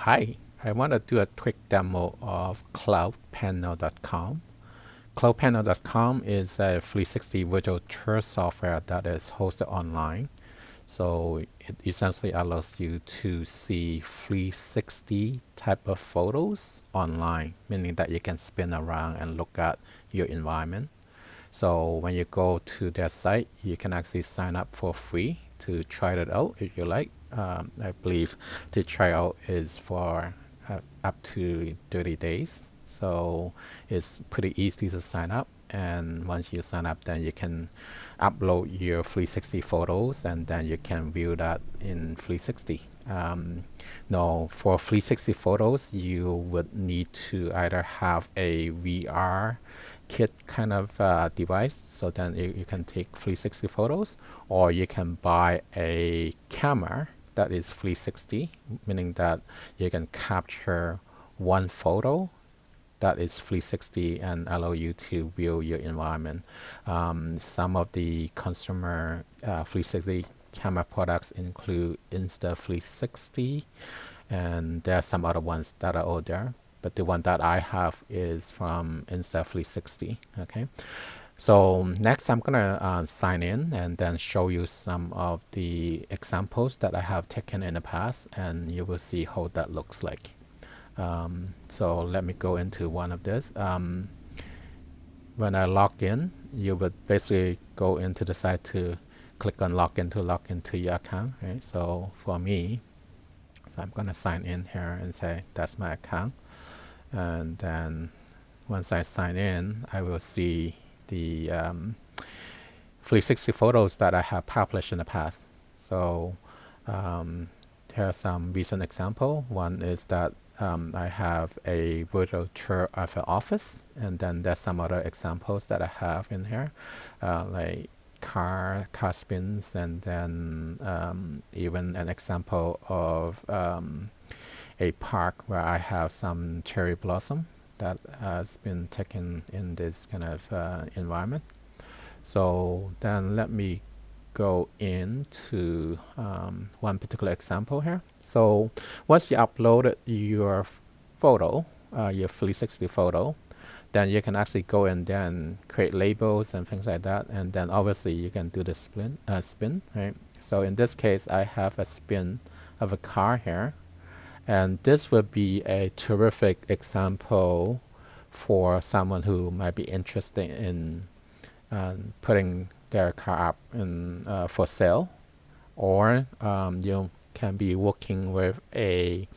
Hi, I want to do a quick demo of CloudPano.com. CloudPano.com is a 360 virtual tour software that is hosted online. So it essentially allows you to see 360 type of photos online, meaning that you can spin around and look at your environment. So when you go to their site, you can actually sign up for free to try it out if you like. I believe the trial is for up to 30 days. So it's pretty easy to sign up. And once you sign up, then you can upload your 360 photos and then you can view that in 360. Now, for 360 photos, you would need to either have a VR kit kind of device, so then you can take 360 photos, or you can buy a camera that is 360, meaning that you can capture one photo that is 360 and allow you to view your environment. Some of the consumer 360 camera products include Insta360, and there are some other ones that are older, but the one that I have is from Insta360. Okay, so next I'm gonna sign in and then show you some of the examples that I have taken in the past, and you will see how that looks like. So let me go into one of this. When I log in, you would basically go into the site to click on login to log into your account. Right? So for me, so I'm gonna sign in here and say that's my account. And then once I sign in, I will see the 360 photos that I have published in the past. So here are some recent examples. One is that I have a virtual tour of an office, and then there's some other examples that I have in here, like car spins, and then even an example of a park where I have some cherry blossom that has been taken in this kind of environment. So then let me go into one particular example here. So once you uploaded your photo, your 360 photo, then you can actually go and then create labels and things like that. And then obviously you can do the spin, right? So in this case, I have a spin of a car here. And this would be a terrific example for someone who might be interested in putting their car up in, for sale, or you can be working with a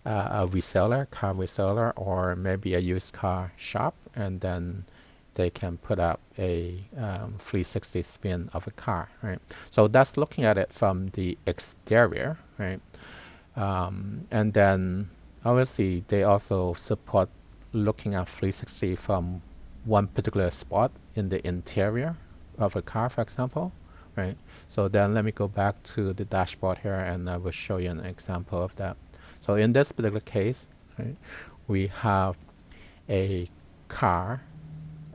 reseller, car reseller, or maybe a used car shop, and then they can put up a 360 spin of a car, right? So that's looking at it from the exterior, right? And then obviously they also support looking at 360 from one particular spot in the interior of a car, for example, right? So then let me go back to the dashboard here, and I will show you an example of that. So in this particular case, right, we have a car,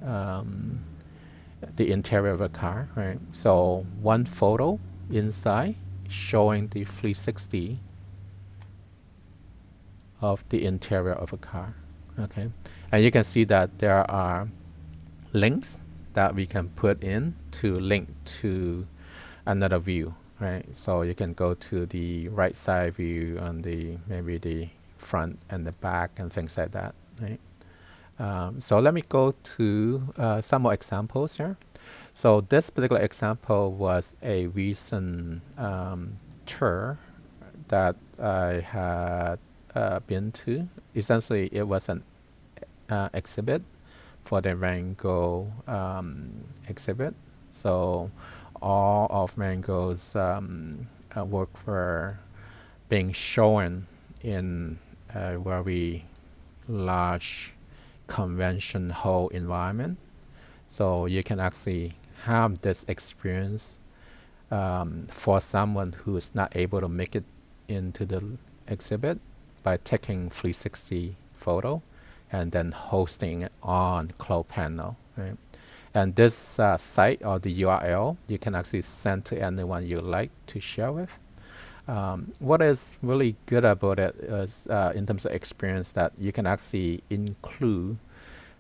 the interior of a car, right? So one photo inside showing the 360 of the interior of a car. Okay, and you can see that there are links that we can put in to link to another view, right? So you can go to the right side view on the maybe the front and the back and things like that, right? So let me go to some more examples here. So this particular example was a recent tour that I had been to. Essentially, it was an exhibit for the Van Gogh exhibit. So all of Van Gogh's work were being shown in a very large convention hall environment. So you can actually have this experience for someone who is not able to make it into the exhibit by taking 360 photo and then hosting it on CloudPano, right? And this site or the URL, you can actually send to anyone you like to share with. What is really good about it is in terms of experience that you can actually include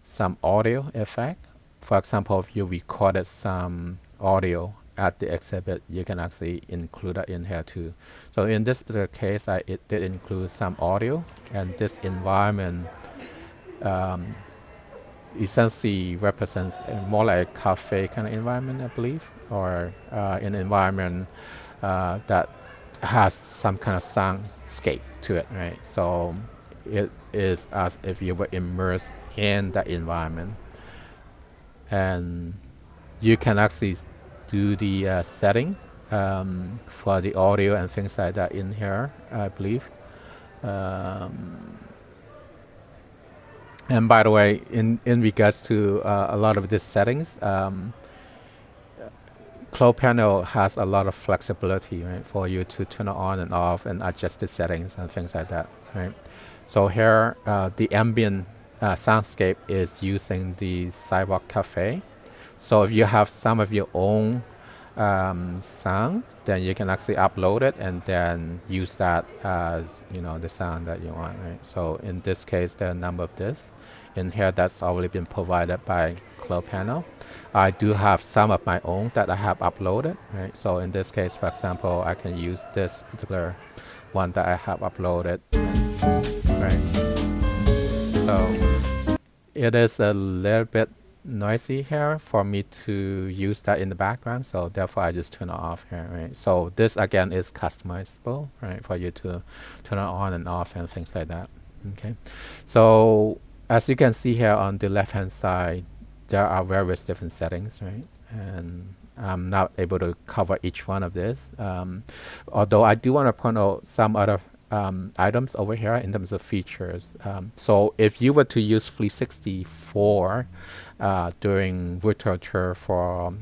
some audio effect. For example, if you recorded some audio at the exhibit, you can actually include that in here too. So in this particular case, it did include some audio, and this environment um, essentially represents more like a cafe kind of environment, I believe, or an environment that has some kind of soundscape to it, right? So it is as if you were immersed in that environment, and you can actually do the setting for the audio and things like that in here, I believe. Um, and by the way, in regards to a lot of these settings, CloudPano has a lot of flexibility, right, for you to turn it on and off and adjust the settings and things like that, right? So here, the ambient soundscape is using the Sidewalk Cafe. So if you have some of your own sound, then you can actually upload it and then use that as, you know, the sound that you want, right? So in this case, there are a number of this in here that's already been provided by CloudPano. I do have some of my own that I have uploaded, right? So in this case, for example, I can use this particular one that I have uploaded, right? So it is a little bit noisy here for me to use that in the background, so therefore I just turn it off here, right? So this again is customizable, right, for you to turn it on and off and things like that. Okay, so as you can see here on the left hand side, there are various different settings, right? And I'm not able to cover each one of this, although I do want to point out some other items over here in terms of features. So if you were to use 364 during virtual tour for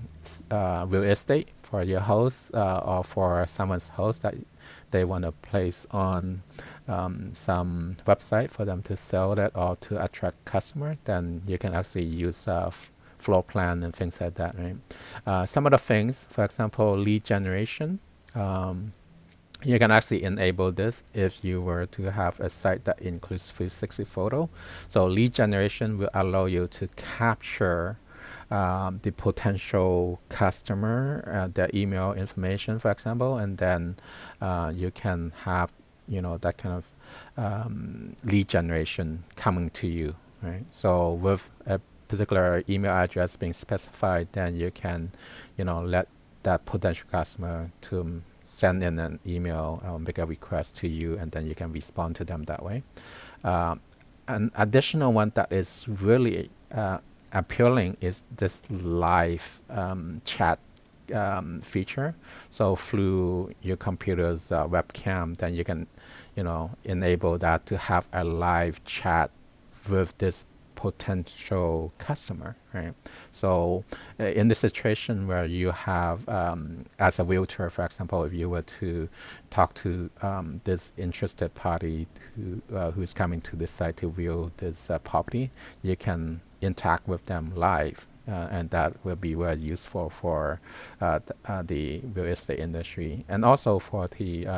real estate for your host or for someone's host that they want to place on some website for them to sell that or to attract customer, then you can actually use floor plan and things like that, right? Some of the things, for example, lead generation. You can actually enable this if you were to have a site that includes 360 photo. So lead generation will allow you to capture the potential customer, their email information, for example, and then you can have, you know, that kind of lead generation coming to you, right? So with a particular email address being specified, then you can, you know, let that potential customer to send in an email or make a request to you, and then you can respond to them that way. An additional one that is really appealing is this live chat feature. So through your computer's webcam, then you can, you know, enable that to have a live chat with this potential customer, right? So in the situation where you have, as a realtor, for example, if you were to talk to this interested party who's coming to this site to view this property, you can interact with them live. And that will be very useful for the real estate industry and also for the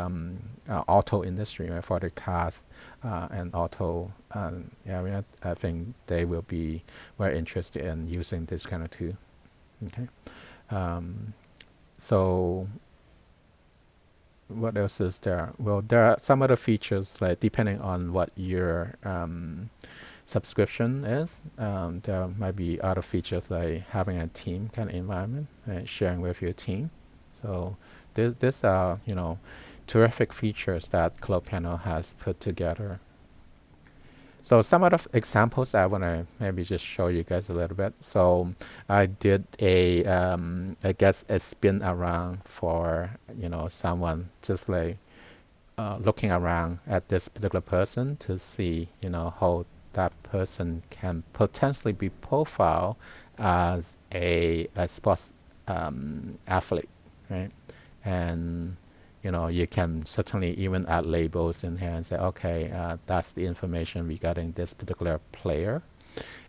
auto industry, right? For the cars and auto area. I think they will be very interested in using this kind of tool. Okay. So what else is there? Well, there are some other features, like depending on what your subscription is. There might be other features like having a team kind of environment, right? Sharing with your team. So these are, you know, terrific features that CloudPano has put together. So some other examples I want to maybe just show you guys a little bit. So I did a, I guess a spin around for, you know, someone just like looking around at this particular person to see, you know, how that person can potentially be profiled as a sports athlete, right? And you know, you can certainly even add labels in here and say, okay, that's the information regarding this particular player,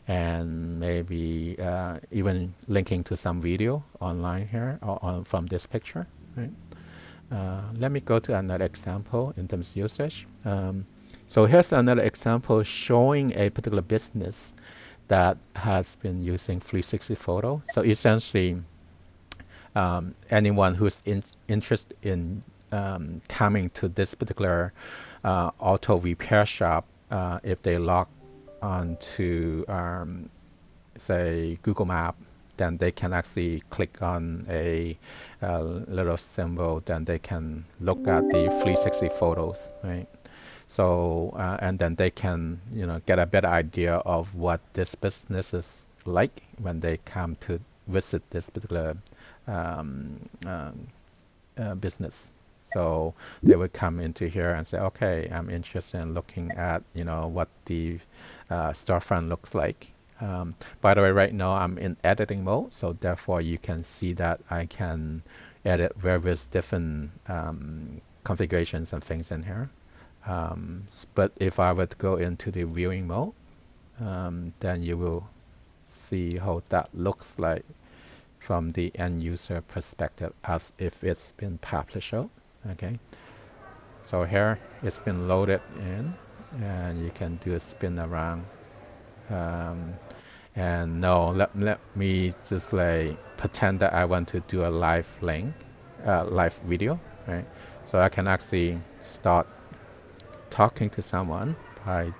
and maybe even linking to some video online here or from this picture, right? Let me go to another example in terms of usage. So here's another example showing a particular business that has been using 360 photo. So essentially, anyone who's interested in coming to this particular auto repair shop, if they log on to say Google Map, then they can actually click on a little symbol, then they can look at the 360 photos, right? So and then they can get a better idea of what this business is like when they come to visit this particular business. So they would come into here and say, okay, I'm interested in looking at what the storefront looks like. By the way, right now I'm in editing mode, so therefore you can see that I can edit various different configurations and things in here. But if I were to go into the viewing mode, then you will see how that looks like from the end user perspective as if it's been published out. Okay, so here it's been loaded in, and you can do a spin around. And no, let me just like pretend that I want to do a live link, live video, right? So I can actually start talking to someone by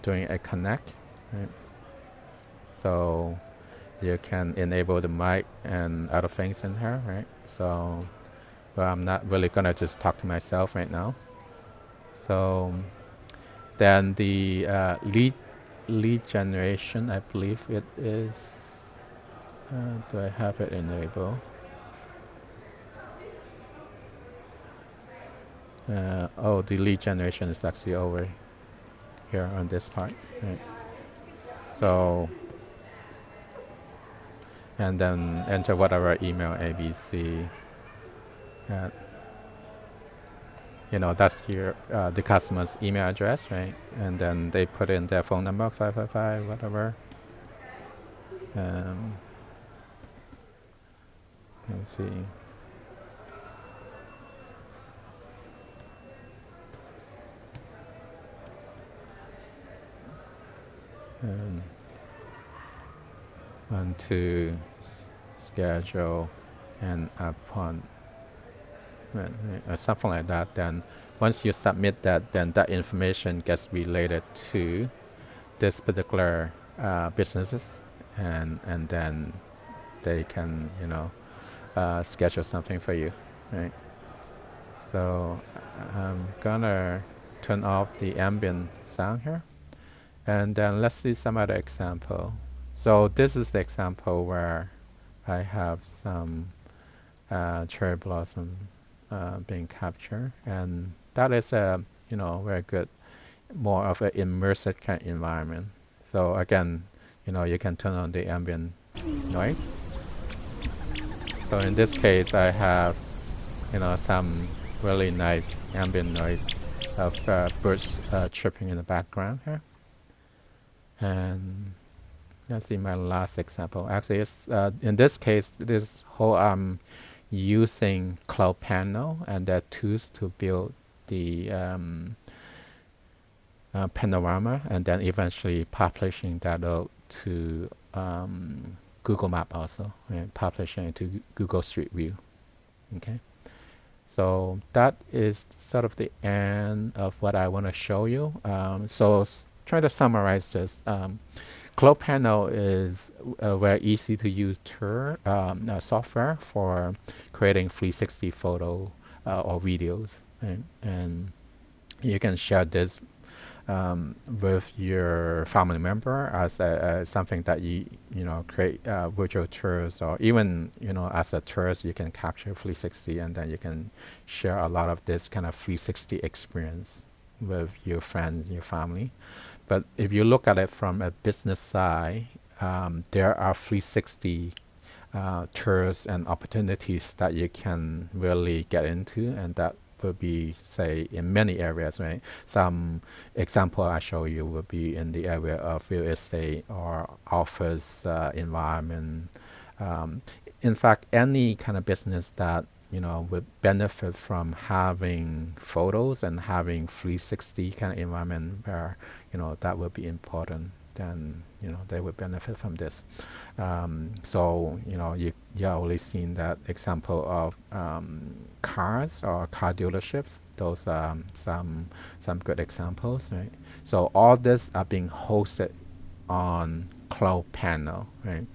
doing a connect, right? So you can enable the mic and other things in here, right? So, but I'm not really gonna just talk to myself right now. So then the lead generation, I believe it is. Do I have it enabled? Oh, the lead generation is actually over here on this part, right? So, and then enter whatever email ABC. That's here the customer's email address, right? And then they put in their phone number, 555, whatever. Let me see. Want to schedule an appointment, or something like that. Then once you submit that, then that information gets related to this particular businesses, and then they can schedule something for you, right? So I'm gonna turn off the ambient sound here, and then let's see some other example. So this is the example where I have some cherry blossom being captured, and that is a very good, more of an immersive kind of environment. So again, you can turn on the ambient noise. So in this case, I have some really nice ambient noise of birds chirping in the background here. And let's see my last example. Actually, it's in this case, this whole using CloudPano and their tools to build the panorama, and then eventually publishing that out to Google Map also, and publishing it to Google Street View. Okay, so that is sort of the end of what I want to show you. So try to summarize this. CloudPano is a very easy to use software for creating 360 photo or videos, and you can share this with your family member as something that you create virtual tours, or even as a tourist you can capture 360, and then you can share a lot of this kind of 360 experience with your friends, your family. But if you look at it from a business side, there are 360 tours and opportunities that you can really get into, and that will be, say, in many areas, right? Some example I show you will be in the area of real estate or office environment. In fact, any kind of business that would benefit from having photos and having 360 kind of environment where, that would be important, then, they would benefit from this. So, you already seen that example of cars or car dealerships. Those are some good examples, right? So all this are being hosted on CloudPano, right?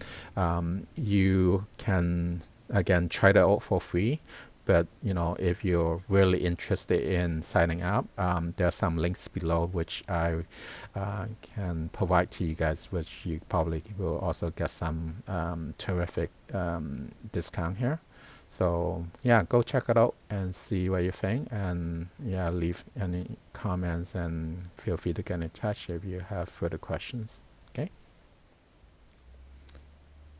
You can again try that out for free, but if you're really interested in signing up, there are some links below which I can provide to you guys, which you probably will also get some terrific discount here. So yeah, go check it out and see what you think, and yeah, leave any comments and feel free to get in touch if you have further questions.